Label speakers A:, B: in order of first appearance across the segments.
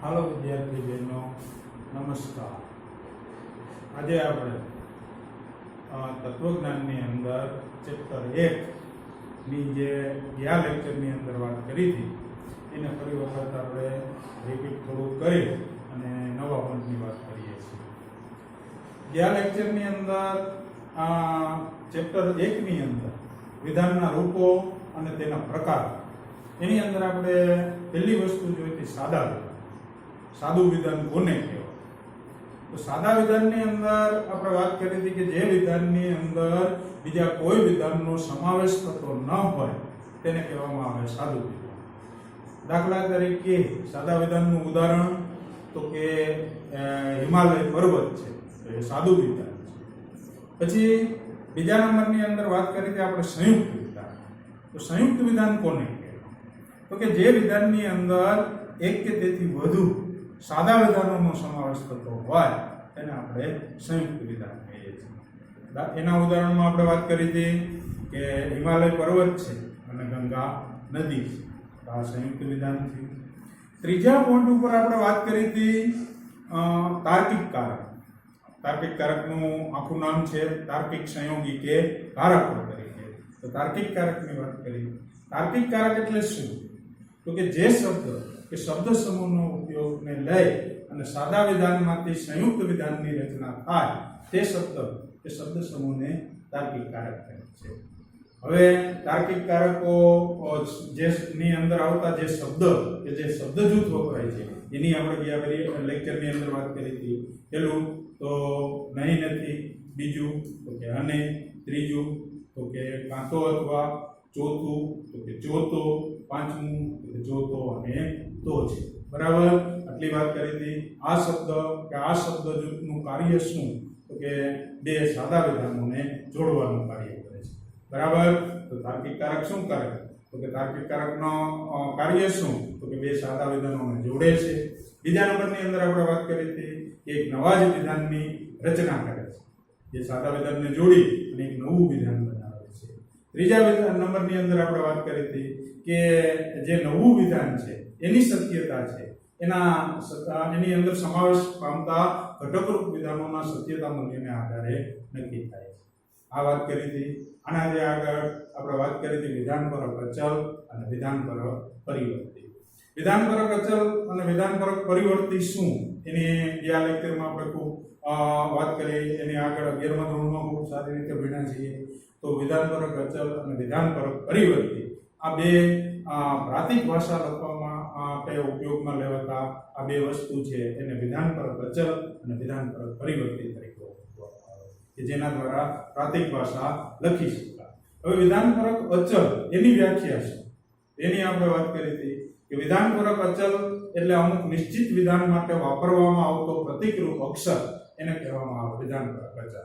A: હાલો વિદ્યાર્થી બહેનો, નમસ્કાર. આજે આપણે તત્વજ્ઞાનની અંદર ચેપ્ટર 1 ની જે ગયા લેક્ચરની અંદર વાત કરી હતી એને ફરી વખત આપણે રિપીટ થોડું કરી અને નવા પોઈન્ટની વાત કરીએ છીએ. ગયા લેક્ચરની અંદર ચેપ્ટર 1 ની અંદર વિધાનના રૂપો અને તેના પ્રકાર એની અંદર આપણે પહેલી વસ્તુ જોઈ હતી સાદું વિધાન કોને કહેવાય. તો સાદા વિધાનની અંદર આપણે વાત કરી હતી કે જે વિધાનની અંદર બીજા કોઈ વિધાનનો સમાવેશ થતો ન હોય તેને કહેવામાં આવે સાદું વિધાન. દાખલા તરીકે સાદા વિધાનનું ઉદાહરણ તો કે હિમાલય પર્વત છે, તો એ સાદું વિધાન છે. પછી બીજા નંબરની અંદર વાત કરી હતી આપણે સંયુક્ત વિધાન. તો સંયુક્ત વિધાન કોને કહેવાય? તો કે જે વિધાનની અંદર એક કે તેથી વધુ સાદા વિધાનોનો સમાવેશ થતો હોય તેને આપણે સંયુક્ત વિધાન કહીએ છીએ. એના ઉદાહરણમાં આપણે વાત કરી હતી કે હિમાલય પર્વત છે અને ગંગા નદી છે, તો આ સંયુક્ત વિધાન છે. ત્રીજા પોઈન્ટ ઉપર આપણે વાત કરી હતી તાર્કિક કારક. તાર્કિક કારકનું આખું નામ છે તાર્કિક સંયોગી કે કારકો તરીકે. તો તાર્કિક કારકની વાત કરી. તાર્કિક કારક એટલે શું? તો કે જે શબ્દ કે શબ્દ સમૂહનો ઉપયોગને લઈ અને સાદા વિધાનમાંથી સંયુક્ત વિધાનની રચના થાય તે શબ્દ કે શબ્દ સમૂહને તાર્કિક કારક કહે છે. હવે તાર્કિક કારકો જે ની અંદર આવતા જે શબ્દ કે જે શબ્દ જૂથ વપરાય છે એની આપણે ગયા લેક્ચરની અંદર વાત કરી હતી. પહેલું તો નહીં નથી, બીજું તો કે અને, ત્રીજું તો કે કાંતો અથવા, ચોથું તો કે જોતો, પાંચમું તો કે જોતો અને તો છે. બરાબર, આટલી વાત કરી હતી. આ શબ્દ કે આ શબ્દ જૂથનું કાર્ય શું? તો કે બે સાદા વિધાનોને જોડવાનું કાર્ય કરે છે. બરાબર, તો તાર્કિક કારક શું કરે? તો કે તાર્કિક કારકનો કાર્ય શું? તો કે બે સાદા વિધાનોને જોડે છે. બીજા નંબરની અંદર આપણે વાત કરી હતી કે એક નવા જ વિધાનની રચના કરે છે, જે સાદા વિધાનને જોડી અને એક નવું વિધાન બનાવે છે. ત્રીજા નંબરની અંદર આપણે વાત કરી હતી કે જે નવું વિધાન છે એની સત્યતા છે એની અંદર સમાવેશ પામતા ઘટકરૂપ વિધાનોના સત્યતા મૂલ્યને આધારે નક્કી થાય છે. આ વાત કરી હતી. આનાથી આગળ આપણે વાત કરી હતી વિધાનપરક અચલ અને વિધાનપરક પરિવર્તી. વિધાનપરક અચલ અને વિધાનપરક પરિવર્તી શું એની ગયા લેક્ચરમાં આપણે ખૂબ વાત કરી. એની આગળ 11મા ધોરણમાં ખૂબ સારી રીતે ભણ્યા છીએ. તો વિધાનપરક અચલ અને વિધાનપરક પરિવર્તી આ બે પ્રાતિક ભાષા લખવામાં ઉપયોગમાં લેવાતા આ બે વસ્તુ છે એને વિધાનપરક અચલ અને વિધાનપરક પરિવર્તી તરીકે ઓળખવામાં આવે છે, જેના દ્વારા પ્રાતિક ભાષા લખી શકાય. હવે વિધાનપરક અચલ એની વ્યાખ્યા છે એની આપણે વાત કરી હતી કે વિધાનપરક અચલ એટલે અમુક નિશ્ચિત વિધાન માટે વાપરવામાં આવતો પ્રતીકરૂપ અક્ષર એને કહેવામાં આવે વિધાનપરક અચલ.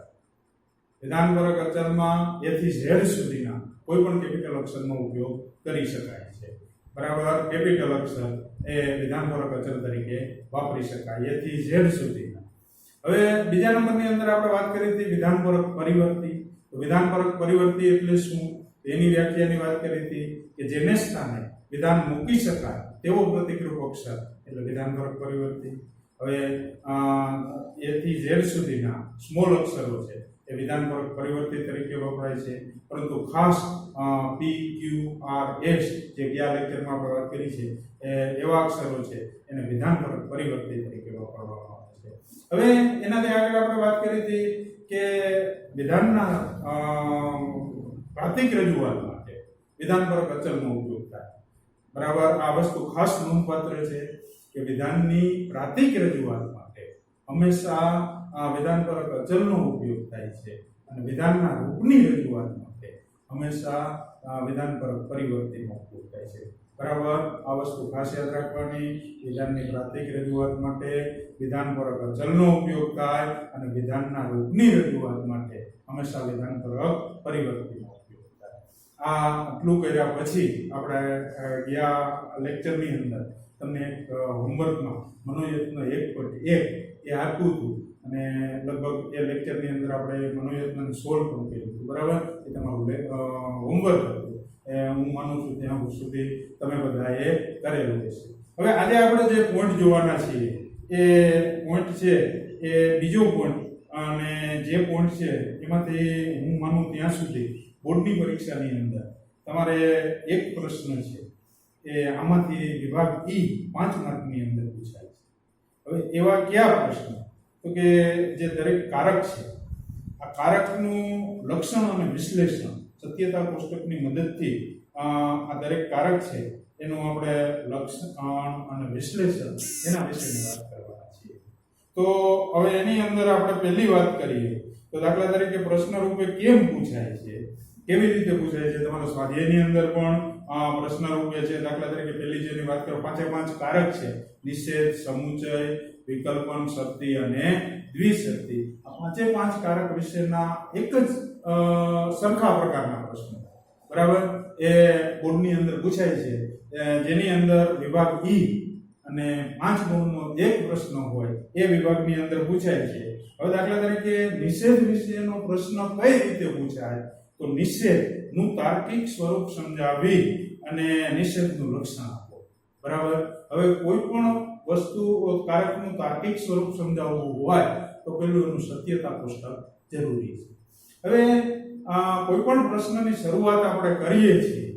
A: વિધાનપરક અચલમાં A થી Z સુધીના કોઈ પણ કેપિટલ અક્ષરનો ઉપયોગ કરી શકાય છે. બરાબર, કેપિટલ અક્ષર એ વિધાનપરક અચલ તરીકે વાપરી શકાય A થી Z સુધીના. હવે બીજા નંબરની અંદર આપણે વાત કરી હતી વિધાનપરક પરિવર્તી. તો વિધાનપરક પરિવર્તી એટલે શું? એની વ્યાખ્યાની વાત કરી હતી કે જેને સ્થાને વિધાન મૂકી શકાય તેવો પ્રતીકરૂપ અક્ષર એટલે વિધાનપરક પરિવર્તી. હવે A થી Z સુધીના સ્મોલ અક્ષરો છે એ વિધાનપરક પરિવર્તી તરીકે વપરાય છે. પરંતુ ખાસ P, Q, R, S જે ગયા લેક્ચરમાં આપણે વાત કરી છે એવા અક્ષરો છે એને વિધાનપરક પરિવર્તી તરીકે વાપરવામાં આવે છે. હવે એનાથી આગળ આપણે વાત કરી હતી કે વિધાનના પ્રાતિક રજૂઆત માટે વિધાનપરક અચલનો ઉપયોગ થાય. બરાબર, આ વસ્તુ ખાસ નોંધપાત્ર છે કે વિધાનની પ્રાતિક રજૂઆત માટે હંમેશા વિધાનપરક અચલનો ઉપયોગ થાય છે અને વિધાનના રૂપની રજૂઆત માટે હંમેશા વિધાનપરક પરિવર્તીનો ઉપયોગ થાય છે. બરાબર, આ વસ્તુ ખાસ યાદ રાખવાની. વિધાનની પ્રાતિક રજૂઆત માટે વિધાનપરક અચલનો ઉપયોગ થાય અને વિધાનના રૂપની રજૂઆત માટે હંમેશા વિધાનપરક પરિવર્તીનો ઉપયોગ થાય. આ આટલું કર્યા પછી આપણે ગયા લેક્ચરની અંદર તમને એક હોમવર્કમાં મનોયત્ન 1.1 એ આપ્યું હતું અને લગભગ એ લેક્ચરની અંદર આપણે મનોયત્નને સોલ્વ પણ કર્યું હતું. બરાબર, એ તમારું હોમવર્ક હતું. હું માનું છું ત્યાં સુધી તમે બધાએ કરેલું હશે. હવે આજે આપણે જે પોઈન્ટ જોવાના છીએ એ પોઈન્ટ છે એ બીજો પોઈન્ટ, અને જે પોઈન્ટ છે એમાંથી હું માનું ત્યાં સુધી બોર્ડની પરીક્ષાની અંદર તમારે એક પ્રશ્ન છે એ આમાંથી વિભાગ ઈ 5 માર્કની અંદર પૂછાય છે. હવે એવા કયા પ્રશ્ન? તો કે જે દરેક કારક છે આ કારકનું લક્ષણ અને વિશ્લેષણ સત્યતા કોષ્ટકની મદદથી આ દરેક કારક છે એનું આપણે લક્ષણ અને વિશ્લેષણ એના વિશેની વાત કરવાના છીએ. તો હવે એની અંદર આપણે પહેલી વાત કરીએ તો દાખલા તરીકે પ્રશ્ન રૂપે કેમ પૂછાય છે, કેવી રીતે પૂછાય છે. તમારા સ્વાધ્યાયની અંદર પણ પ્રશ્ન રૂપે છે. દાખલા તરીકે પહેલી જેની વાત કરો 5 કારક છે, નિષેધ, સમુચય, વિકલ્પન, શક્તિ અને દ્વિશક્તિ. આ 5 કારક વિશેના એક જ સરખા પ્રકારના પ્રશ્નો બરાબર એ બોર્ડની અંદર પૂછાય છે, જેની અંદર વિભાગ ઈ અને 5 ગુણનો એક પ્રશ્ન હોય એ વિભાગની અંદર પૂછાય છે. હવે દાખલા તરીકે નિષેધ વિશેનો પ્રશ્ન કઈ રીતે પૂછાય તો નિષેધનું તાર્કિક સ્વરૂપ સમજાવી અને નિષેધનું લક્ષણ આપો. બરાબર. હવે કોઈ પણ વસ્તુ કારકનું તાર્કિક સ્વરૂપ સમજાવવું હોય તો પેલું એનું સત્યતા કોષ્ટક જરૂરી છે. હવે કોઈ પણ પ્રશ્નની શરૂઆત આપણે કરીએ છીએ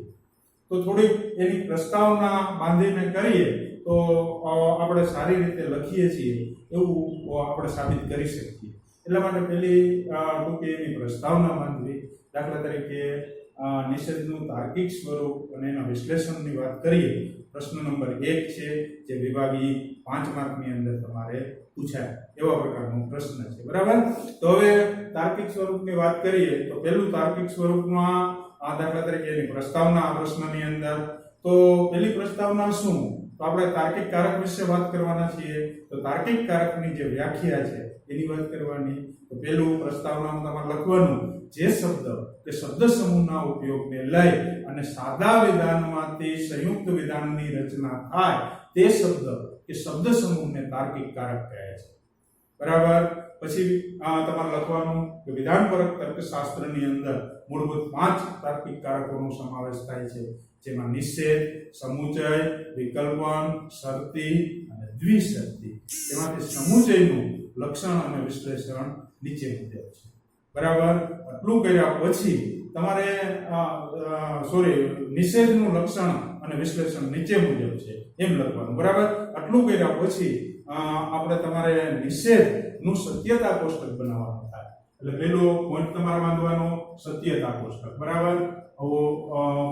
A: તો થોડીક એની પ્રસ્તાવના બાંધીને કરીએ તો આપણે સારી રીતે લખીએ છીએ એવું આપણે સાબિત કરી શકીએ. એટલા માટે પહેલી ટૂંકી એની પ્રસ્તાવના બાંધવી. દાખલા તરીકે નિષેધનું તાર્કિક સ્વરૂપ અને એના વિશ્લેષણની વાત કરીએ. પ્રશ્ન નંબર 1 છે જે વિભાગી 5 માર્કની અંદર તમારે પૂછાય એવા પ્રકારનો પ્રશ્ન છે. બરાબર. તો હવે તાર્કિક સ્વરૂપની વાત કરીએ તો પહેલું તાર્કિક સ્વરૂપમાં દાખલા તરીકે એની પ્રસ્તાવના આ પ્રશ્નની અંદર. તો પહેલી પ્રસ્તાવના શું? તો આપણે તાર્કિક કારક વિશે વાત કરવાના છીએ. તો તાર્કિક કારકની જે વ્યાખ્યા છે એની વાત કરવાની. તો પહેલું પ્રસ્તાવનામાં તમારે લખવાનું જે શબ્દ કે શબ્દ સમૂહના ઉપયોગને લઈ અને સાદા વિધાનમાંથી સંયુક્ત વિધાનની રચના થાય તે શબ્દ કે શબ્દ સમૂહને તાર્કિક કારક કહે છે. બરાબર. પછી તમારે લખવાનું કે વિધાનપરક તર્કશાસ્ત્રની અંદર મૂળભૂત 5 તાર્કિક કારકોનો સમાવેશ થાય છે, જેમાં નિષેધ, સમુચય, વિકલ્પન, શરતી અને દ્વિશક્તિ. તેમાંથી સમુચયનું લક્ષણ અને વિશ્લેષણ નીચે મુજબ છે. બરાબર. આટલું કર્યા પછી તમારે નિષેધનું લક્ષણ અને વિશ્લેષણ નીચે મુજબ છે એમ લખવાનું. બરાબર. આટલું કર્યા પછી આપણે તમારે નિષેધનું સત્યતા કોષ્ટક બનાવવાનું થાય. એટલે પહેલો પોઈન્ટ તમારે બાંધવાનો સત્યતા કોષ્ટક. બરાબર. આવો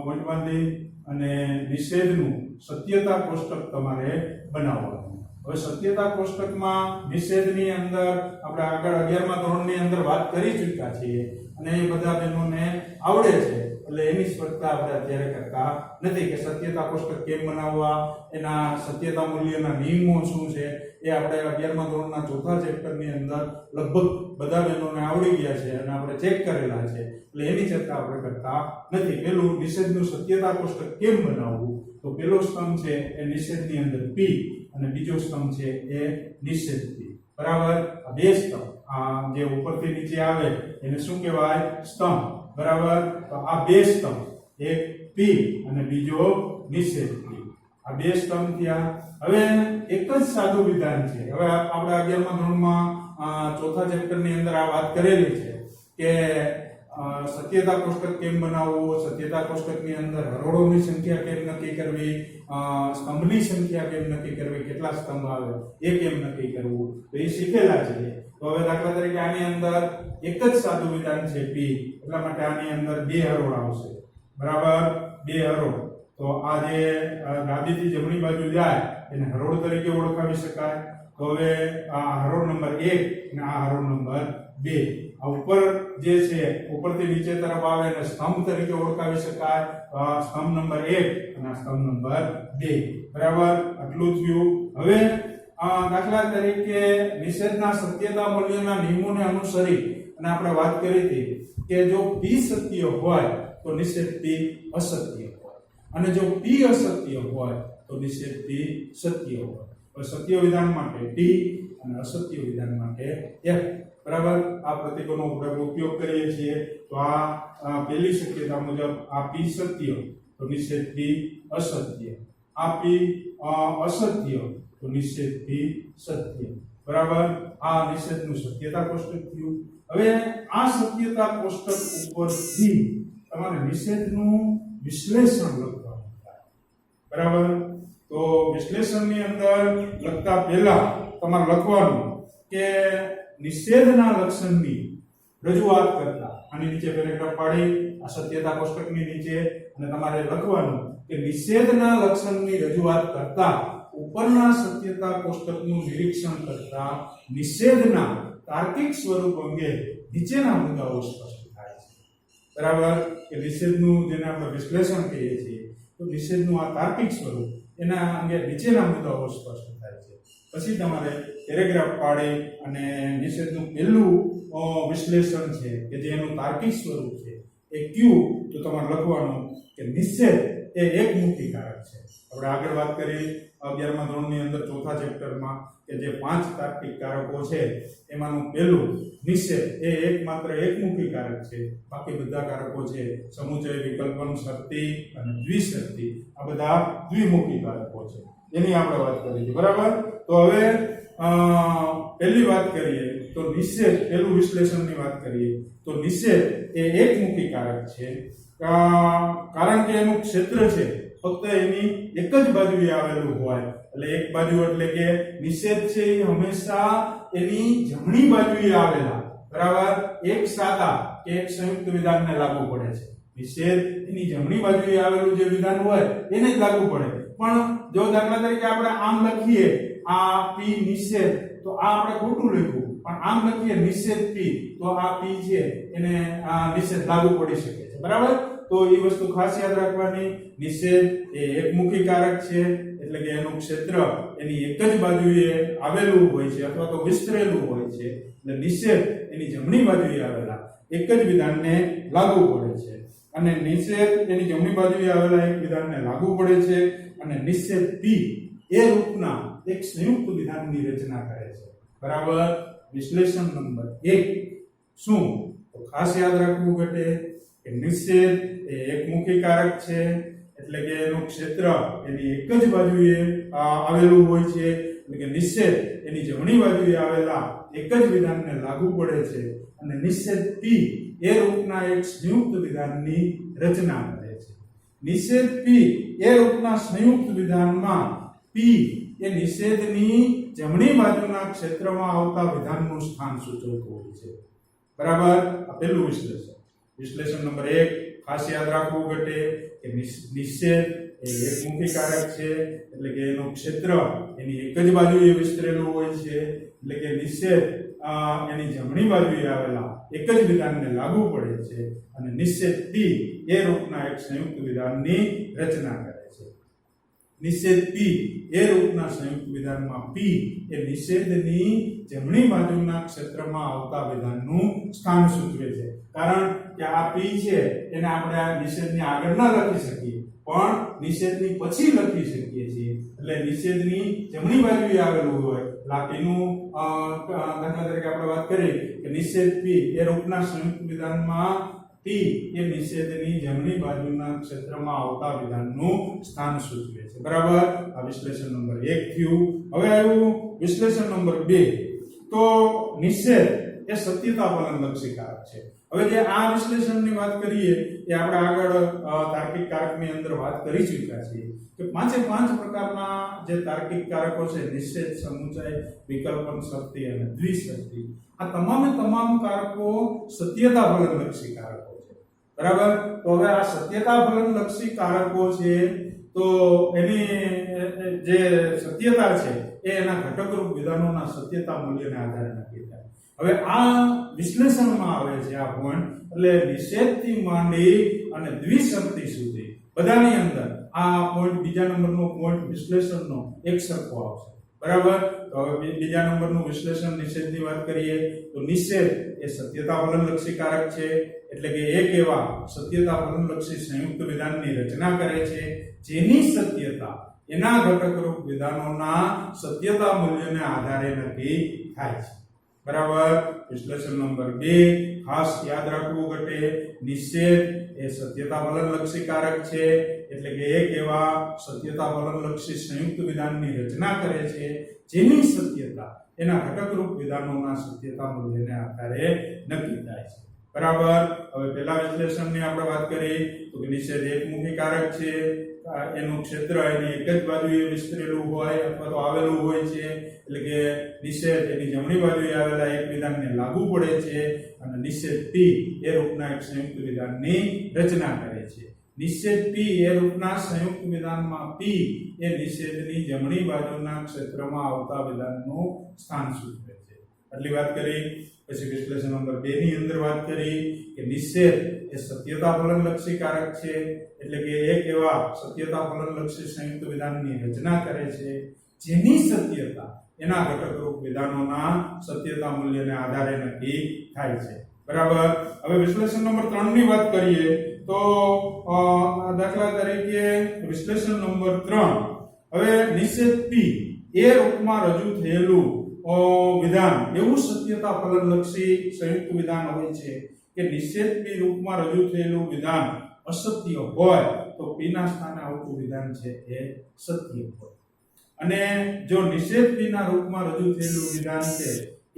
A: પોઈન્ટ બાંધી અને નિષેધનું સત્યતા કોષ્ટક તમારે બનાવવાનું. હવે સત્યતા કોષ્ટકમાં નિષેધની અંદર આપણે આગળ 11મા ધોરણની અંદર વાત કરી ચૂક્યા છીએ અને એ બધા બહેનોને આવડે છે. એટલે એની સ્પર્ધા આપણે અત્યારે કરતા નથી કે સત્યતા કોષ્ટક કેમ બનાવવા, એના સત્યતા મૂલ્યના નિયમો શું છે એ આપણે 11મા ધોરણના ચોથા ચેપ્ટરની અંદર લગભગ બધા બહેનોને આવડી ગયા છે અને આપણે ચેક કરેલા છે. એટલે એની ચર્ચા આપણે કરતા નથી. પેલું નિષેધનું સત્યતા કોષ્ટક કેમ બનાવવું તો પેલો સ્તંભ છે એ નિષેધની અંદર પી અને બીજો સ્તંભ છે એ નિષેધ પી. બરાબર. આ બે સ્તંભ જે ઉપરથી નીચે આવે એને શું કહેવાય? સ્તંભ. બરાબર. તો આ બે સ્તંભ, એક પી અને બીજો નિષેધ પી, આ બે સ્તંભ થયા. હવે એક જ સાદું વિધાન છે. હવે આપણે 11મા ધોરણમાં ચોથા ચેપ્ટરની અંદર આ વાત કરેલી છે કે સત્યતા કોષ્ટક કેમ બનાવવું, સત્યતા કોષ્ટકની અંદર હરોળોની સંખ્યા કેમ નક્કી કરવી, સ્તંભની સંખ્યા કેમ નક્કી કરવી, કેટલા સ્તંભ આવે એ કેમ નક્કી કરવું, તો એ શીખેલા છે. તો હવે દાખલા તરીકે આની અંદર એક જ સાદું વિધાન છે પી, એટલા માટે આની અંદર 2 હરોળ આવશે. બરાબર. 2 હરોળ. તો આ જે ડાબીથી જમણી બાજુ જાય એને હરોળ તરીકે ઓળખાવી શકાય. તો હવે આ હરોળ નંબર 1 અને આ હરોળ નંબર 2. આ ઉપર જે છે ઉપરથી નીચે તરફ આવે એને સ્તંભ તરીકે ઓળખાવી શકાય. સ્તંભ નંબર 1 અને સ્તંભ નંબર 2. બરાબર. આટલું થયું. હવે દાખલા તરીકે નિષેધના સત્યતા મૂલ્યના નિયમોને અનુસરી અને આપણે વાત કરી હતી કે જો પી સત્ય હોય તો નિષેધ પી અસત્ય હોય, અને જો પી અસત્ય હોય તો નિષેધ પી સત્ય હોય. હવે સત્ય વિધાન માટે ટી અને અસત્ય વિધાન માટે એફ. બરાબર. આ પ્રતીકોનો ઉપયોગ કરીએ છીએ. તો આ પહેલી શક્યતા મુજબ આ પી સત્ય તો નિષેધ પી અસત્ય, આ P અસત્ય તો નિષેધ P સત્ય, બરાબર. આ નિષેધનું સત્યતા કોષ્ટક થયું. હવે આ સત્યતા કોષ્ટક ઉપરથી તમારે નિષેધનું વિશ્લેષણ લખવાનું થાય, બરાબર. તો વિશ્લેષણની અંદર લખતા પહેલા તમારે લખવાનું કે નિષેધના લક્ષણની રજૂઆત કરતા આની નીચે પેરેગ્રાફ પાડી આ સત્યતા કોષ્ટકની નીચે અને તમારે લખવાનું કે નિષેધના લક્ષણની રજૂઆત કરતા ઉપરના સત્યતા કોષ્ટકનું નિરીક્ષણ કરતા નિષેધના તાર્કિક સ્વરૂપ અંગે નીચેના મુદ્દાઓ સ્પષ્ટ થાય છે, બરાબર. કે નિષેધનું જેને આપણે વિશ્લેષણ કહીએ છીએ તો નિષેધનું આ તાર્કિક સ્વરૂપ એના અંગે નીચેના મુદ્દાઓ સ્પષ્ટ થાય છે. પછી તમારે પેરેગ્રાફ પાડી અને નિષેધનું પહેલું વિશ્લેષણ છે કે જે એનું તાર્કિક સ્વરૂપ છે એ કયું, તો તમારે લખવાનું કે નિષેધ એ એકમુખી કારક છે. આપણે આગળ વાત કરી 11મા ધોરણની અંદર ચોથા ચેપ્ટરમાં કે જે 5 તાર્કિક કારકો છે એમાંનું પહેલું નિષેધ એ એકમાત્ર એકમુખી કારક છે. બાકી બધા કારકો છે સમુચય, વિકલ્પન, શરતી અને દ્વિશરતી, આ બધા દ્વિમુખી કારકો છે. એની આપણે વાત કરી છે, બરાબર. તો હવે પહેલી વાત કરીએ તો નિષેધ, પહેલું વિશ્લેષણની વાત કરીએ તો નિષેધ એ એકમુખી કારક છે, કારણ કે એનું ક્ષેત્ર છે ફક્ત એની એક જ બાજુએ આવેલું હોય. એટલે એક બાજુ એટલે કે નિષેધ છે એ હંમેશા એની જમણી બાજુએ આવેલા, બરાબર, એક સાદા કે એક સંયુક્ત વિધાનને લાગુ પડે છે. નિષેધ એની જમણી બાજુએ આવેલું જે વિધાન હોય એને જ લાગુ પડે. પણ જો દાખલા તરીકે આપણે આમ લખીએ આ P નિષેધ, તો આ આપણે ખોટું લખ્યું, પણ આમ લખીએ નિષેધ P તો આ P છે એને આ નિષેધ લાગુ પડી શકે છે, બરાબર. તો એ વસ્તુ ખાસ યાદ રાખવાની. નિષેધ એ એકમુખી કારક છે એટલે કે એનું ક્ષેત્ર એની એક જ બાજુએ આવેલું હોય છે અથવા તો વિસ્તરેલું હોય છે. એટલે નિષેધ એની જમણી બાજુએ આવેલા એક જ વિધાનને લાગુ પડે છે અને નિષેધ એની જમણી બાજુએ આવેલા એક વિધાનને લાગુ પડે છે અને નિષેધ P એ રૂપના એક સંયુક્ત વિધાનની રચના કરે છે, બરાબર. વિશ્લેષણ નંબર 1 શું, તો ખાસ યાદ રાખવું ઘટે કે નિષેધ એ એકમુખી કારક છે એટલે કે એનું ક્ષેત્ર એની એક જ બાજુએ આવેલું હોય છે. એટલે કે નિષેધ એની જમણી બાજુએ આવેલા એક જ વિધાનને લાગુ પડે છે અને નિષેધ P એ રૂપના એક સંયુક્ત વિધાનની રચના કરે છે. નિષેધ P એ રૂપના સંયુક્ત વિધાનમાં P એ નિષેધની જમણી બાજુના ક્ષેત્રમાં આવતા વિધાનનું સ્થાન સૂચવતું હોય છે, બરાબર. આ પહેલું વિશ્લેષણ. વિશ્લેષણ નંબર 1 ખાસ યાદ રાખવું ઘટે કે નિષેધ એ એકમુખી કારક છે એટલે કે એનું ક્ષેત્ર એની એક જ બાજુએ વિસ્તરેલું હોય છે. એટલે કે નિષેધ એની જમણી બાજુએ આવેલા એક જ વિધાનને લાગુ પડે છે અને નિષેધ P એ રૂપના એક સંયુક્ત વિધાનની રચના કરે છે. નિષેધ P એ રૂપના સંયુક્ત વિધાનમાં P એ નિષેધની જમણી બાજુના ક્ષેત્રમાં આવતા વિધાનનું સ્થાન સૂચવે છે. કારણ કે આ P છે એને આપણે આ નિષેધની આગળ ના લખી શકીએ પણ નિષેધની પછી લખી શકીએ છીએ. એટલે નિષેધની જમણી બાજુએ આવેલું હોય લાટીનું દાખલા તરીકે આપણે વાત કરી કે નિષેધ P એ રૂપના સંયુક્ત વિધાનમાં P એ નિષેધની જમણી બાજુના ક્ષેત્રમાં આવતા વિધાનનું સ્થાન સૂચવે છે, બરાબર. આ વિશ્લેષણ નંબર 1 થયું. હવે આવ્યું વિશ્લેષણ નંબર 2. તો નિષેધ એ સત્યતા ફલનલક્ષી કારક છે. હવે જે આ વિશ્લેષણની વાત કરીએ એ આપણે આગળ તાર્કિક કારકની અંદર વાત કરી ચૂક્યા છીએ કે 5 પ્રકારના જે તાર્કિક કારકો છે નિષેધ, સમુચય, વિકલ્પન, શરતી અને દ્વિશરતી, આ તમામ કારકો સત્યતા ફલનલક્ષી કારકો છે, બરાબર. તો હવે આ સત્યતા ફલનલક્ષી કારકો છે તો એની જે સત્યતા છે એ એના ઘટકરૂપ વિધાનોના સત્યતા મૂલ્યને આધારે નક્કી થાય. હવે આ વિશ્લેષણમાં આવે છે આ પોઈન્ટ, એટલે નિષેધથી માંડી અને દ્વિશરતી સુધી બધાની અંદર આ પોઈન્ટ બીજા નંબરનો પોઈન્ટ વિશ્લેષણનો એક સરખો આવશે, બરાબર. તો હવે બીજા નંબરનું વિશ્લેષણ નિષેધની વાત કરીએ તો નિષેધ એ સત્યતા ફલનલક્ષી કારક છે એટલે કે એક એવા સત્યતા ફલનલક્ષી સંયુક્ત વિધાનની રચના કરે છે જેની સત્યતા એના ઘટકરૂપ વિધાનોના સત્યતા મૂલ્યને આધારે નક્કી થાય છે, બરાબર. વિશ્લેષણ નંબર 2 ખાસ યાદ રાખવું ઘટે નિષેધ એ એ સત્યતા વલણલક્ષી કારક છે, એટલે કે એક એવા સત્યતા વલણલક્ષી સંયુક્ત વિધાનની રચના કરે છે જેની સત્યતા એના ઘટકરૂપ વિધાનોના સત્યતા મૂલ્યને આધારે નક્કી થાય છે. બરાબર. હવે પહેલા વિશ્લેષણની આપણે વાત કરી તો કે નિષેધ એકમુખી કારક છે, એનું ક્ષેત્ર એની એક જ બાજુએ વિસ્તરેલું હોય અથવા તો આવેલું હોય છે, એટલે કે નિષેધ એની જમણી બાજુએ આવેલા એક વિધાનને લાગુ પડે છે, અને નિષેધ P એ રૂપના એક સંયુક્ત વિધાનની રચના કરે છે. નિષેધ P એ રૂપના સંયુક્ત વિધાનમાં P એ નિષેધની જમણી બાજુના ક્ષેત્રમાં આવતા વિધાનનું સ્થાન સૂચવે છે. આટલી વાત કરી. પછી વિશ્લેષણ નંબર 2 ની અંદર વાત કરી કે નિષેધ એ સત્યતા ફલનલક્ષી કારક છે, એટલે કે એક એવા સત્યતા ફલનલક્ષી સંયુક્ત વિધાનની રચના કરે છે જેની સત્યતા એના ઘટકરૂપ વિધાનોના સત્યતા મૂલ્યને આધારે નક્કી થાય છે. બરાબર. હવે વિશ્લેષણ નંબર 3 ની વાત કરીએ તો દાખલા તરીકે વિશ્લેષણ નંબર 3, હવે નિષેધ P એ રૂપમાં રજૂ થયેલું વિધાન એવું સત્યતા ફલનલક્ષી સંયુક્ત વિધાન હોય છે કે નિષેધ P રૂપમાં રજૂ થયેલું વિધાન અસત્ય હોય તો P ના સ્થાને આવતું વિધાન છે એ સત્ય હોય, અને જો નિષેધ P ના રૂપમાં રજૂ થયેલું વિધાન છે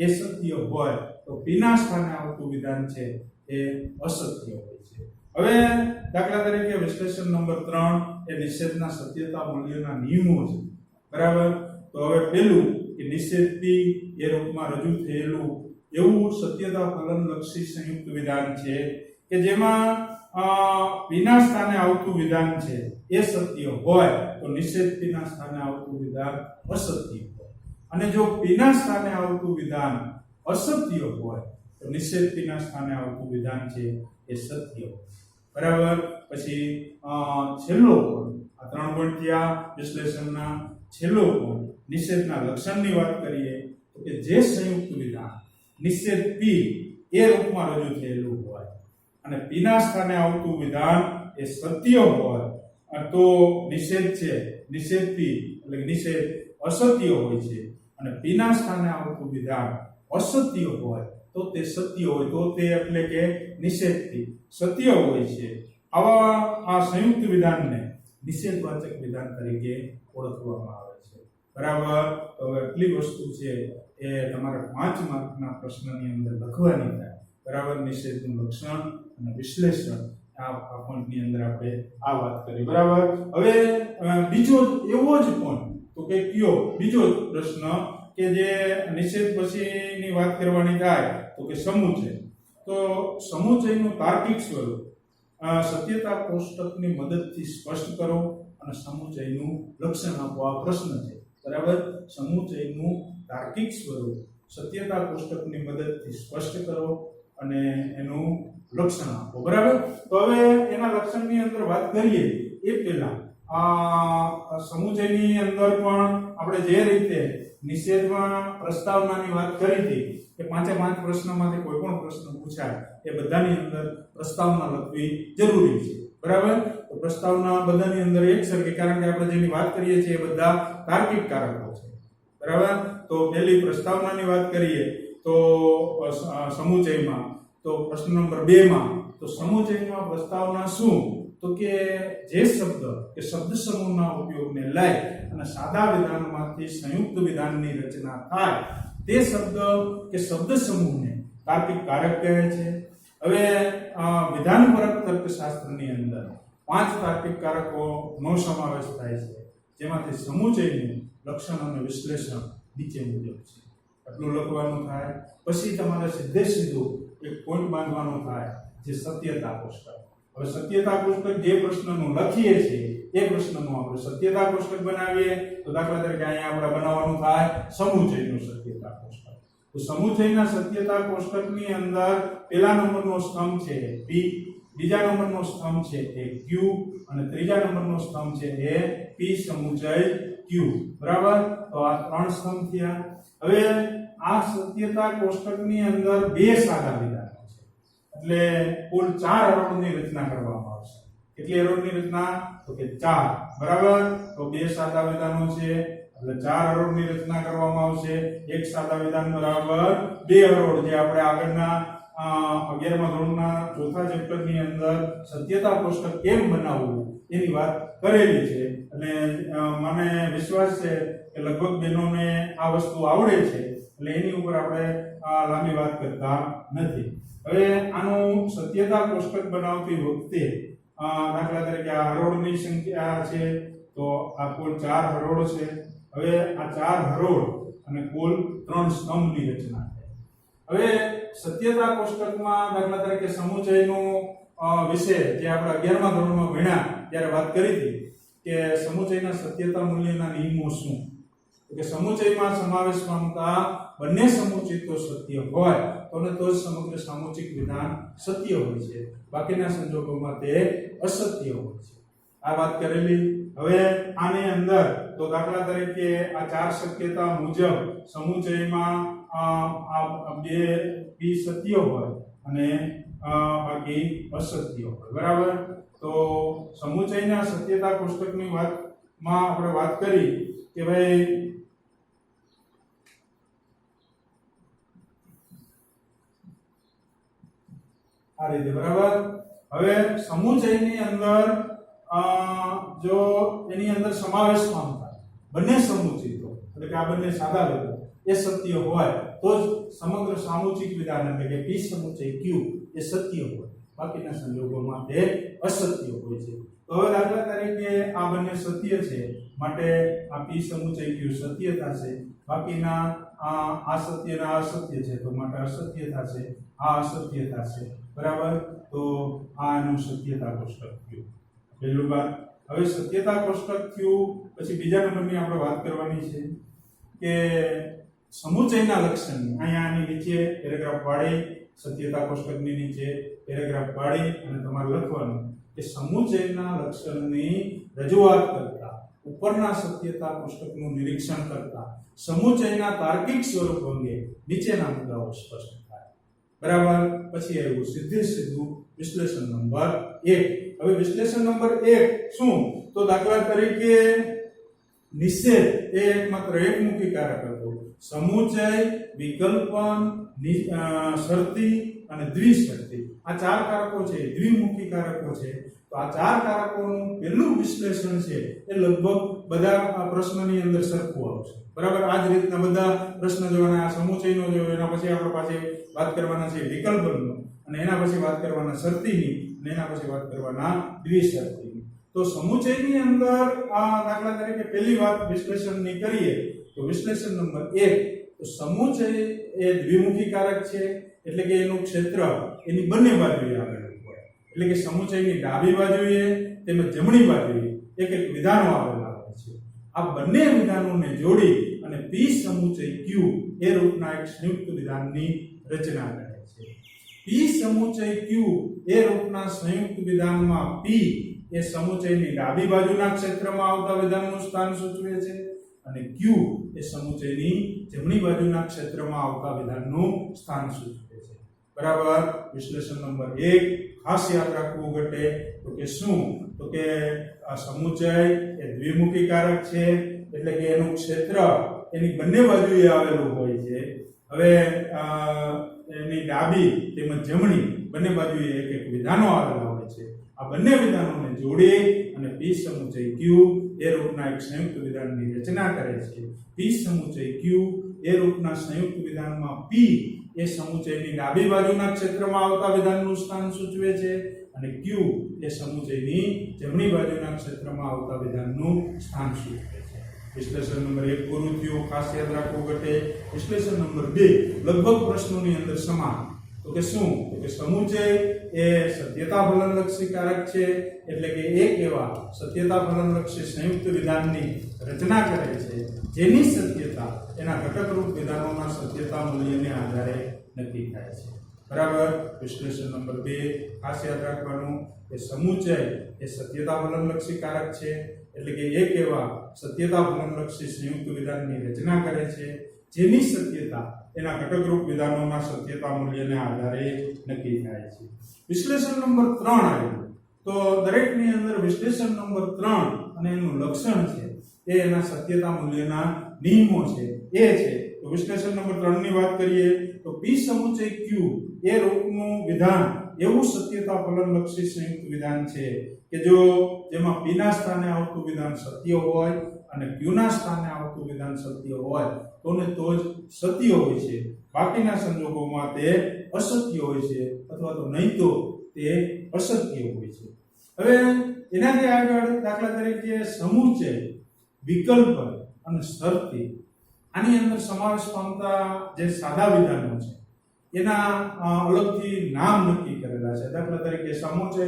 A: એ સત્ય હોય તો P ના સ્થાને આવતું વિધાન છે એ અસત્ય હોય છે. હવે દાખલા તરીકે વિશ્લેષણ નંબર 3 એ નિષેધના સત્યતા મૂલ્યના નિયમો છે. બરાબર. તો હવે પહેલું કે નિષેધ P એ રૂપમાં રજૂ થયેલું એવું સત્યતા ફલનલક્ષી સંયુક્ત વિધાન છે કે જેમાં P ના સ્થાને આવતું વિધાન છે એ સત્ય હોય તો નિષેધ P ના સ્થાને આવતું વિધાન અસત્ય હોય, અને જો P ના સ્થાને આવતું વિધાન અસત્ય હોય તો નિષેધ P ના સ્થાને આવતું વિધાન છે એ સત્ય હોય. બરાબર. પછી છેલ્લો પોઈન્ટ, આ 3 પોઈન્ટ થયા વિશ્લેષણના. છેલ્લો પોઈન્ટ નિષેધના લક્ષણની વાત કરીએ તો કે જે સંયુક્ત વિધાન નિષેધ P એ રૂપમાં રજૂ થયેલું હોય અને P ના સ્થાને આવતું વિધાન એ સત્ય હોય તો નિષેધ છે, નિષેધ P એટલે કે નિષેધ અસત્ય હોય છે, અને P ના સ્થાને આવતું વિધાન અસત્ય હોય તો તે સત્ય હોય, તો તે એટલે કે નિષેધ P સત્ય હોય છે. આવા આ સંયુક્ત વિધાનને નિષેધવાચક વિધાન તરીકે ઓળખવામાં આવે છે. બરાબર. તો એટલી વસ્તુ છે એ તમારે 5 માર્કના પ્રશ્નની અંદર લખવાની થાય. બરાબર. નિષેધનું લક્ષણ અને વિશ્લેષણ, આ પોઈન્ટની અંદર આપણે આ વાત કરી. બરાબર. હવે બીજો એવો જ પોઈન્ટ તો કે કયો બીજો પ્રશ્ન કે જે નિષેધ પછીની વાત કરવાની થાય તો કે સમુચય. તો સમુચયનું તાર્કિક સ્વરૂપ સત્યતા કોષ્ટકની મદદથી સ્પષ્ટ કરો અને સમુચયનું લક્ષણ આપો. આ પ્રશ્ન છે. બરાબર. સમુચયનું તાર્કિક સ્વરૂપ સત્યતા કોષ્ટકની મદદથી સ્પષ્ટ કરો અને એનું લક્ષણ આપો. બરાબર. તો હવે એના લક્ષણની અંદર વાત કરીએ એ પહેલા આ સમુચયની અંદર પણ આપણે જે રીતે નિષેધમાં પ્રસ્તાવનાની વાત કરી હતી કે 5 પ્રશ્નમાંથી કોઈ પણ પ્રશ્ન પૂછાય એ બધાની અંદર પ્રસ્તાવના લખવી જરૂરી છે. બરાબર. તો પ્રસ્તાવના બધાની અંદર એકસરખી, કારણ કે આપણે જેની વાત કરીએ છીએ એ બધા તાર્કિક કારકો છે. બરાબર. તો પહેલી પ્રસ્તાવનાની વાત કરીએ તો સમુચયમાં, તો પ્રશ્ન નંબર 2 માં તો સમુચયમાં પ્રસ્તાવના શું, તો કે જે શબ્દ કે શબ્દ સમૂહના ઉપયોગને લઈ અને સાદા વિધાનમાંથી સંયુક્ત વિધાનની રચના થાય તે શબ્દ કે શબ્દ સમૂહને તાર્કિક કારક કહે છે. હવે વિધાનપરક તર્કશાસ્ત્રની અંદર 5 તાર્કિક કારકોનો સમાવેશ થાય છે, જેમાંથી સમુચયનું લક્ષણ અને વિશ્લેષણ નીચે મુજબ છે. આટલું લખવાનું થાય. પછી તમારે સીધું એક પોઈન્ટ બાંધવાનો થાય જે સત્યતા કોષ્ટક. હવે સત્યતા કોષ્ટક જે પ્રશ્નનું લખીએ છીએ એ પ્રશ્નનું આપણે સત્યતા કોષ્ટક બનાવીએ તો દાખલા તરીકે અહીંયા આપણે બનાવવાનું થાય સમુચયનું સત્યતા કોષ્ટક. તો સમુચયના સત્યતા કોષ્ટકની અંદર પહેલા નંબરનો સ્તંભ છે P, બીજા નંબરનો સ્તંભ છે એ Q, અને ત્રીજા નંબરનો સ્તંભ છે એ P સમુચય Q. બરાબર. તો આ 3 સ્તંભ થયા. હવે આ સત્યતા કોષ્ટકની અંદર 2 સાદા વિધાનો છે, એટલે કુલ 4 હરોળની રચના કરવામાં આવશે. કેટલી હરોળની રચના, તો કે 4. બરાબર. તો 2 સાદા વિધાનો છે એટલે 4 હરોળની રચના કરવામાં આવશે. એક સાદા વિધાન બરાબર 2 હરોળ, જે આપણે આગળના 11મા ધોરણના ચોથા ચેપ્ટરની અંદર સત્યતા કોષ્ટક કેમ બનાવવું એની વાત કરેલી છે અને મને વિશ્વાસ છે કે લગભગ બહેનોને આ વસ્તુ આવડે છે એટલે એની ઉપર આપણે લાંબી વાત કરતા નથી. હવે આનું સત્યતા કોષ્ટક બનાવતી વખતે દાખલા તરીકે આ હરોળની સંખ્યા છે તો આ કુલ 4 હરોળ છે. હવે આ 4 હરોળ અને કુલ 3 સ્તંભની રચના છે. હવે સત્યતા કોષ્ટકમાં દાખલા તરીકે સમુચયનો વિશે જે આપણે 11મા ધોરણમાં ભણ્યા ત્યારે વાત કરી હતી કે સમુચયના સત્યતા મૂલ્યના નિયમો શું, કે સમુચયમાં સમાવેશ પામતા બંને સમુચિતો સત્ય હોય તો જ સમગ્ર સામુચિક વિધાન સત્ય હોય છે, બાકીના સંજોગોમાં તે અસત્ય હોય છે. આ વાત કરેલી. હવે આની અંદર તો દાખલા તરીકે આ 4 શક્યતા મુજબ સમુચયમાં આ બે p સત્ય હોય અને બાકી અસત્ય હોય. બરાબર. તો સમુચયના સત્યતા કોષ્ટકની વાતમાં આપણે વાત કરી કે ભાઈ આ રીતે. બરાબર. હવે સમુચયની અંદર જો એની અંદર સમાવેશ પામતા બંને સમુચિતો એટલે કે આ બંને સાદા લોકો એ સત્ય હોય તો જ સમગ્ર સામુચિક વિધાન એટલે કે p સમુચય q એ સત્ય હોય, બાકીના સંજોગોમાં તે અસત્ય હોય છે. તો હવે દાખલા તરીકે આ બંને સત્ય છે માટે આ p સમુચય q સત્ય થશે, બાકીના આ સત્યના અસત્ય છે તો માટે અસત્ય થશે, આ અસત્ય થશે. બરાબર. તો આ એનું સત્યતા કોષ્ટક થયું પહેલું વાત. હવે સત્યતા કોષ્ટક થયું પછી બીજા નંબરની આપણે વાત કરવાની છે કે સમુચયના લક્ષણની. અહીંયા આની નીચે પેરેગ્રાફ પાડી સત્યતા કોષ્ટકની નીચે પેરેગ્રાફ પાડી અને તમારે લખવાનું કે સમુચયના લક્ષણની રજૂઆત કરતા ઉપરના સત્યતા કોષ્ટકનું નિરીક્ષણ કરતા સમુચયના તાર્કિક સ્વરૂપ અંગે નીચેના મુદ્દાઓ સ્પષ્ટ થાય. બરાબર. પછી આવ્યું સીધું વિશ્લેષણ નંબર 1. હવે વિશ્લેષણ નંબર 1 શું? તો દાખલા તરીકે નિષેધ એ એકમાત્ર એકમુખી કારક હતો. સમુચય, વિકલ્પન, શરતી અને દ્વિશરતી આ 4 કારકો છે, દ્વિમુખી કારકો છે. તો આ 4 કારકોનું પહેલું વિશ્લેષણ છે એ લગભગ બધા પ્રશ્નની અંદર સરખું આવશે. બરાબર. આ જ રીતના બધા પ્રશ્ન જોવાના. સમુચયનો જોયો, એના પછી આપણે પાછી વાત કરવાના છે વિકલ્પનનો, અને એના પછી વાત કરવાના શરતીની, અને એના પછી વાત કરવાના દ્વિશરતીની. તો સમુચયની અંદર આ દાખલા તરીકે પહેલી વાત વિશ્લેષણની કરીએ તો વિશ્લેષણ નંબર 1 તો સમુચય એ દ્વિમુખી કારક છે એટલે કે એનું ક્ષેત્ર એની બંને બાજુએ આવેલું હોય. એટલે કે સમુચયની ડાબી બાજુએ તેમજ જમણી બાજુએ એક એક વિધાનો આવેલા હોય છે. આ બંને વિધાનોને જોડી અને p સમુચય q એ રૂપના એક સંયુક્ત વિધાનની રચના કરે છે. p સમુચય q એ રૂપના સંયુક્ત વિધાનમાં p એ સમુચયની ડાબી બાજુના ક્ષેત્રમાં આવતા વિધાનનું સ્થાન સૂચવે છે અને q એ સમુચયની જમણી બાજુના ક્ષેત્રમાં આવતા વિધાનનું સ્થાન સૂચવે છે. બરાબર. વિશ્લેષણ નંબર 1 ખાસ યાદ રાખવું ઘટે તો કે શું? તો કે આ સમુચય એ દ્વિમુખી કારક છે એટલે કે એનું ક્ષેત્ર એની બંને બાજુએ આવેલું હોય છે. હવે એની ડાબી તેમજ જમણી બંને બાજુએ એક એક વિધાનો આવેલા હોય છે. આ બંને વિધાનોને જોડી અને p સમુચય q એ રૂપના એક સંયુક્ત વિધાનની રચના કરે છે. p સમુચય q એ રૂપના સંયુક્ત વિધાનમાં p એ સમુચયની ડાબી બાજુના ક્ષેત્રમાં આવતા વિધાનનું સ્થાન સૂચવે છે અને q એ સમુચયની જમણી બાજુના ક્ષેત્રમાં આવતા વિધાનનું સ્થાન સૂચવે છે. વિશ્લેષણ નંબર 1 પૂરું થયું. ખાસ યાદ રાખવું ઘટે. વિશ્લેષણ નંબર 2 લગભગ પ્રશ્નોની અંદર સમાન. તો કે શું? તો કે સમુચય એ સત્યતા ફલનલક્ષી કારક છે એટલે કે એક એવા સત્યતા ફલનલક્ષી સંયુક્ત વિધાનની રચના કરે છે જેની સત્યતા એના ઘટકરૂપ વિધાનોના સત્યતા મૂલ્યને આધારે નક્કી થાય છે. બરાબર. વિશ્લેષણ નંબર 2 ખાસ યાદ રાખવાનું કે સમુચય એ સત્યતા ફલનલક્ષી કારક છે એટલે કે એક એવા સત્યતા ફલનલક્ષી સંયુક્ત વિધાનની રચના કરે છે જેની સત્યતા એના ઘટકરૂપ વિધાનોના સત્યતા મૂલ્યને આધારે નક્કી થાય છે. વિશ્લેષણ નંબર 3 આવ્યું. તો દરેકની અંદર વિશ્લેષણ નંબર 3 અને એનું લક્ષણ છે એ એના સત્યતા મૂલ્યના નિયમો છે એ છે તો વિશ્લેષણ નંબર 3 ની વાત કરીએ તો P સમુચય Q એ રૂપનું વિધાન એવું સત્યતા ફલનલક્ષી સંયુક્ત વિધાન છે કે જો જેમાં P ના સ્થાને આવતું વિધાન સત્ય હોય અને Q ના સ્થાને આવતું વિધાન સત્ય હોય તો ને તો જ સત્ય હોય છે, બાકીના સંજોગોમાં તે અસત્ય હોય છે અથવા તો નહીં તો તે અસત્ય હોય છે। હવે એનાથી આગળ દાખલા તરીકે સમુચય, વિકલ્પ અને શરતી, આની અંદર સમાવેશ પામતા જે સાદા વિધાનો છે એના અલગથી નામ નક્કી કરેલા છે। દાખલા તરીકે સમુચય,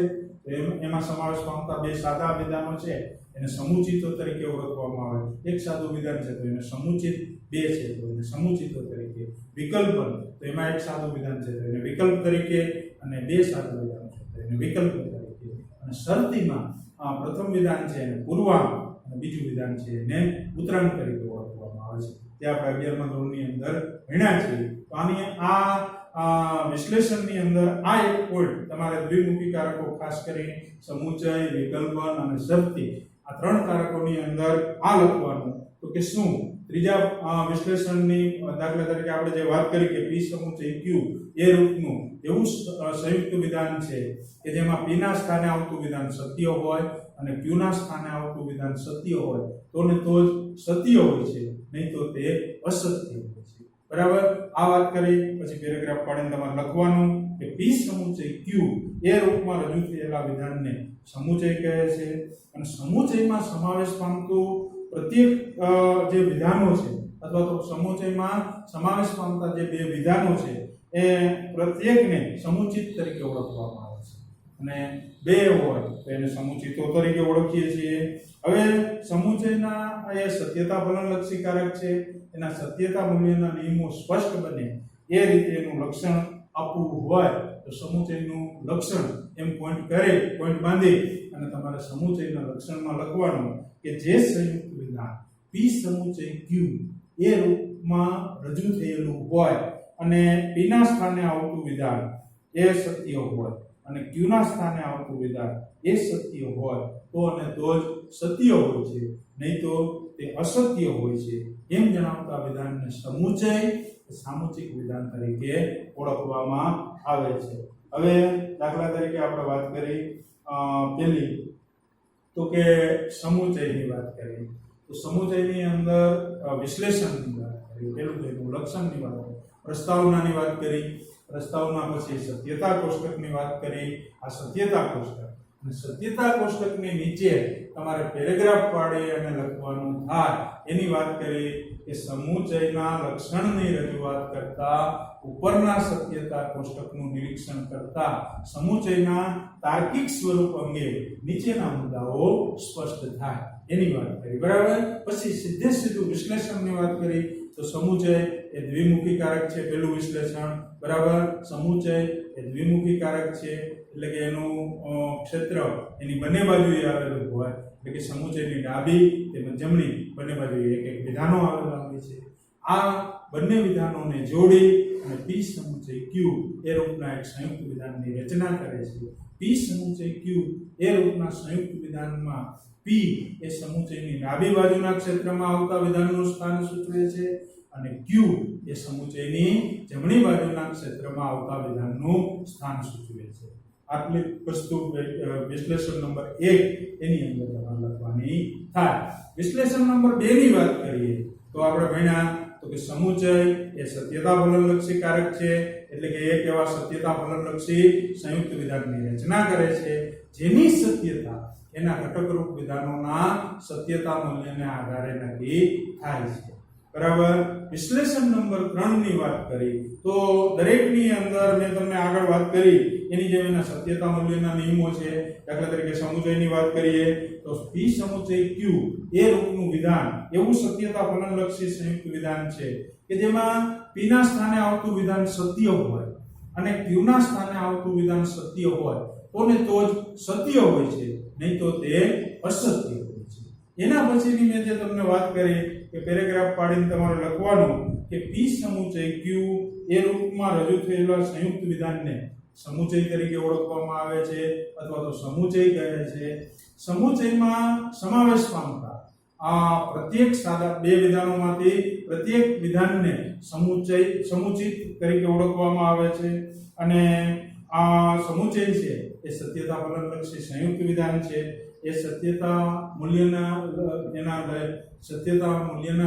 A: એમાં સમાવેશ પામતા બે સાદા વિધાનો છે એને સમુચિતો તરીકે ઓળખવામાં આવે। એક સાદું વિધાન છે તો એને સમુચિત, બે છે તો એને સમુચિતો તરીકે। વિકલ્પ તો એમાં એક સાદું વિધાન છે તો એને વિકલ્પ તરીકે અને બે સાદા વિધાનો છે તો એને વિકલ્પ તરીકે। અને શરતીમાં પ્રથમ વિધાન છે એને પૂર્વાંક અને બીજું વિધાન છે એને ઉત્તરાંક તરીકે ઓળખવામાં આવે છે। તે આપણે 11મા ધોરણની અંદર ભણ્યા છે। તો આની આ વિશ્લેષણની અંદર આ એક પોઈન્ટ તમારે દ્વિમુખી કારકો ખાસ કરી સમુચય, વિકલ્પ અને શરતી આ ત્રણ કારકોની અંદર આ લખવાનું તો કે શું ત્રીજા વિશ્લેષણની દાખલા તરીકે આપણે જે વાત કરી કે P સમુચય Q એ રૂપનું એવું સંયુક્ત વિધાન છે કે જેમાં P ના સ્થાને આવતું વિધાન સત્ય હોય અને Q ના સ્થાને આવતું વિધાન સત્ય હોય તો ને તો જ સત્ય હોય છે, નહીં તો તે અસત્ય હોય છે। બરાબર, આ વાત કરી પછી પેરેગ્રાફ પાડીને તમારે લખવાનું કે P સમુચય Q એ રૂપમાં રજૂ થયેલા વિધાનને સમુચય કહે છે અને સમુચયમાં સમાવેશ પામતું પ્રત્યેક જે વિધાનો છે અથવા તો સમુચયમાં સમાવેશ પામતા જે બે વિધાનો છે એ પ્રત્યેકને સમુચિત તરીકે ઓળખવામાં આવે છે અને બે હોય તો એને સમુચિતો તરીકે ઓળખીએ છીએ। હવે સમુચયના એ સત્યતા ફલનલક્ષી કારક છે, એના સત્યતા મૂલ્યના નિયમો સ્પષ્ટ બને એ રીતે એનું લક્ષણ આપવું હોય તો સમુચયનું લક્ષણ એમ પોઈન્ટ બાંધી અને તમારે સમુચયના લક્ષણમાં લખવાનું કે જે સંયુક્ત વિધાન P સમુચય Q એ રૂપમાં રજૂ થયેલું હોય અને P ના સ્થાને આવતું વિધાન એ સત્ય હોય અને Q ના સ્થાને આવતું વિધાન એ સત્ય હોય તો અને તો જ સત્ય હોય છે, નહીં તો તે અસત્ય હોય છે એમ જણાવતા વિધાનને સમુચય સામુચિક વિધાન તરીકે ઓળખવામાં આવે છે। હવે દાખલા તરીકે આપણે વાત કરી પેલી તો કે સમુચયની વાત કરી તો સમુચયની અંદર વિશ્લેષણની વાત કરી, પેલું તો એનું લક્ષણની વાત કરી, પ્રસ્તાવનાની વાત કરી, પ્રસ્તાવના પછી સત્યતા કોષ્ટકની વાત કરી। આ સત્યતા કોષ્ટક અને સત્યતા કોષ્ટકની નીચે તમારે પેરેગ્રાફ પાડી અને લખવાનું થાય એની વાત કરી કે સમુચયના લક્ષણની રજૂઆત કરતા ઉપરના સત્યતા કોષ્ટકનું નિરીક્ષણ કરતા સમુચયના તાર્કિક સ્વરૂપ અંગે નીચેના મુદ્દાઓ સ્પષ્ટ થાય એની વાત કરી। બરાબર, પછી સીધું વિશ્લેષણની વાત કરી તો સમુચય એ દ્વિમુખી કારક છે, પેલું વિશ્લેષણ। બરાબર, સમુચય એ દ્વિમુખી કારક છે એટલે કે એનું ક્ષેત્ર એની બંને બાજુએ આવેલું હોય એટલે કે સમુચયની ડાબી તેમજ જમણી બંને બાજુએ એક એક વિધાનો આવેલા હોય છે। આ બંને વિધાનોને જોડી અને P સમુચય Q એ રૂપના એક સંયુક્ત વિધાનની રચના કરે છે। P સમુચય Q એ રૂપના સંયુક્ત વિધાનમાં P એ સમુચયની ડાબી બાજુના ક્ષેત્રમાં આવતા વિધાનનું સ્થાન સૂચવે છે અને Q એ સમુચયની જમણી બાજુના ક્ષેત્રમાં આવતા વિધાનનું સ્થાન સૂચવે છે। આટલી વસ્તુ વિશ્લેષણ નંબર 1 એની અંદર તમારે લખવાની થાય। વિશ્લેષણ નંબર 2 ની વાત કરીએ તો આપણે ભણ્યા તો કે સમુચય એ સત્યતા ફલનલક્ષી કારક છે એટલે કે એક એવા સત્યતા ફલનલક્ષી સંયુક્ત વિધાનની રચના કરે છે જેની સત્યતા એના ઘટકરૂપ વિધાનોના સત્યતા મૂલ્યને આધારે નક્કી થાય છે। બરાબર, વિશ્લેષણ નંબર 3 ની વાત કરી તો દરેકની અંદર મેં તમને આગળ વાત કરી એની જેમ એના સત્યતા મૂલ્યના નિયમો છે। દાખલા તરીકે સમુચયની વાત કરીએ તો P સમુચય Q એ રૂપનું વિધાન એવું સત્યતા ફલનલક્ષી સંયુક્ત વિધાન છે કે જેમાં P ના સ્થાને આવતું વિધાન સત્ય હોય અને Q ના સ્થાને આવતું વિધાન સત્ય હોય તો ને તો જ સત્ય હોય છે, નહીં તો તે અસત્ય હોય છે। એના પછીની મેં જે તમને વાત કરી કે પેરેગ્રાફ પાડીને તમારે લખવાનું કે P સમુચય Q એ રૂપમાં રજૂ થયેલા સંયુક્ત વિધાનને સમુચય તરીકે ઓળખવામાં આવે છે અથવા તો સમુચય કહે છે। સમુચયમાં સમાવેશ પામતા આ પ્રત્યેક સાદા બે વિધાનોમાંથી પ્રત્યેક વિધાનને સમુચિત તરીકે ઓળખવામાં આવે છે અને આ સમુચય છે એ સત્યતા ફલનલક્ષી સંયુક્ત વિધાન છે. એ સત્યતા મૂલ્યના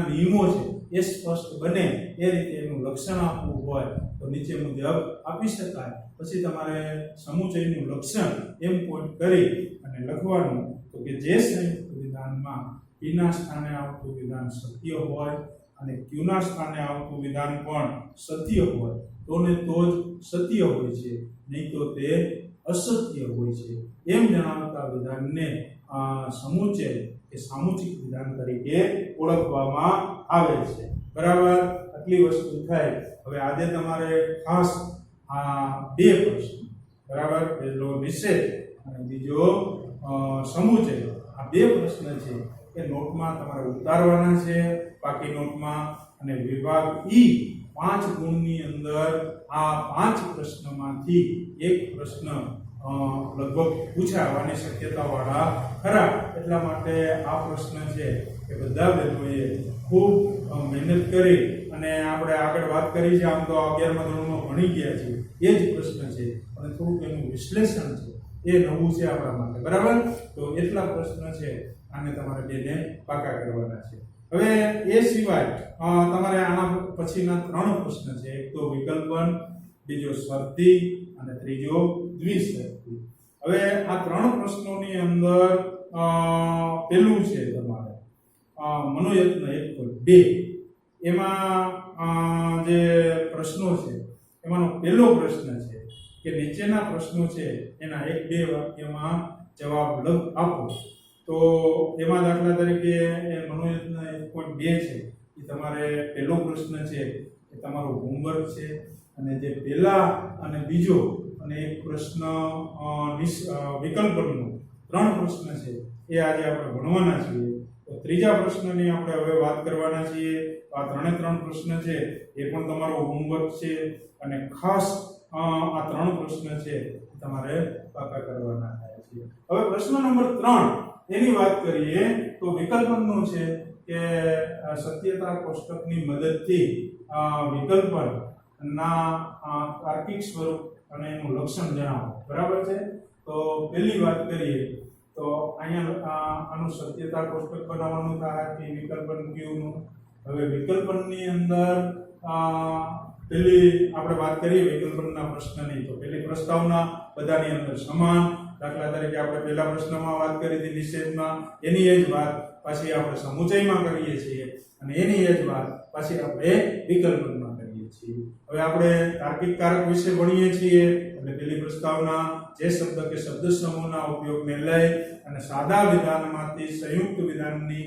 A: નિયમો છે એ સ્પષ્ટ બને એ રીતે એનું લક્ષણ આપવું હોય તો નીચે મુજબ આપી શકાય. પછી તમારે સમુચયનું લક્ષણ એમ પોઈન્ટ કરી અને લખવાનું તો કે જે સંયુક્ત વિધાનમાં p ના સ્થાને આવતું વિધાન સત્ય હોય અને q ના સ્થાને આવતું વિધાન પણ સત્ય હોય તો ને તો જ સત્ય હોય છે, નહીં તો તે અસત્ય હોય છે. એમ જણાવતા વિધાનને સમુચય કે સામુચિક વિધાન તરીકે ઓળખવામાં આવે છે. બરાબર, આટલી વસ્તુ થાય. હવે આજે તમારે ખાસ આ બે પ્રશ્ન, બરાબર, પહેલો નિષેધ અને બીજો સમુચય, આ બે પ્રશ્ન છે એ નોટમાં તમારે ઉતારવાના છે બાકી નોટમાં. અને વિભાગ ઈ 5 ગુણની અંદર આ 5 પ્રશ્નમાંથી એક પ્રશ્ન લગભગ પૂછાવાની શક્યતાવાળા ખરા. એટલા માટે આ પ્રશ્ન છે કે બધા બહેનોએ ખૂબ મહેનત કરી અને આપણે આગળ વાત કરી છે, આમ તો 11મા ધોરણમાં ભણી ગયા છીએ, એ જ પ્રશ્ન છે અને થોડુંક એનું વિશ્લેષણ છે એ નવું છે આપણા માટે. બરાબર, તો એટલા પ્રશ્ન છે આને તમારે બેને પાકા કરવાના છે. હવે એ સિવાય તમારે આના પછીના 3 પ્રશ્ન છે. એક તો વિકલ્પન, બીજો શરતી અને ત્રીજો દ્વિશરતી. હવે આ 3 પ્રશ્નોની અંદર પેલું છે તમારે મનોયત્ન 1.2. એમાં જે પ્રશ્નો છે એમાંનો પહેલો પ્રશ્ન છે કે નીચેના પ્રશ્નો છે એના 1-2 વાક્યમાં જવાબ આપો. તો એમાં દાખલા તરીકે મનોયત્ન 1.2 છે એ તમારે પહેલો પ્રશ્ન છે એ તમારો હોમવર્ક છે. અને જે પહેલા અને બીજો અને એક પ્રશ્ન વિકલ્પનનો 3 પ્રશ્ન છે એ આજે આપણે ભણવાના છીએ. તો ત્રીજા પ્રશ્નની આપણે હવે વાત કરવાના છીએ. આ 3 પ્રશ્ન છે એ પણ તમારો હોમવર્ક છે અને ખાસ આ 3 પ્રશ્ન છે તમારે પાકા કરવાના થાય છે. હવે પ્રશ્ન નંબર 3 એની વાત કરીએ તો વિકલ્પનનો છે કે સત્યતા કોષ્ટકની મદદથી વિકલ્પન ના તાર્કિક સ્વરૂપ અને એનું લક્ષણ જણાવો. બરાબર છે, તો પહેલી વાત કરીએ તો અહીંયા આનું સત્યતા કોષ્ટક બનાવવાનું થાય કે વિકલ્પન ક્યુનું. હવે વિકલ્પનની અંદર પહેલી આપણે વાત કરીએ વિકલ્પનના પ્રશ્નની તો પહેલી પ્રસ્તાવના બધાની અંદર સમાન. દાખલા તરીકે આપણે પહેલા પ્રશ્નમાં વાત કરી હતી નિષેધમાં, એની એ જ વાત પાછી આપણે સમુચયમાં કરીએ છીએ અને એની એ જ વાત પાછી આપણે વિકલ્પનમાં કરીએ છીએ. હવે આપણે તાર્કિક કારક વિશે ભણીએ છીએ એટલે પહેલી પ્રસ્તાવના જે શબ્દ કે શબ્દ સમૂહના ઉપયોગને લઈ અને સાદા વિધાનમાંથી સંયુક્ત વિધાનની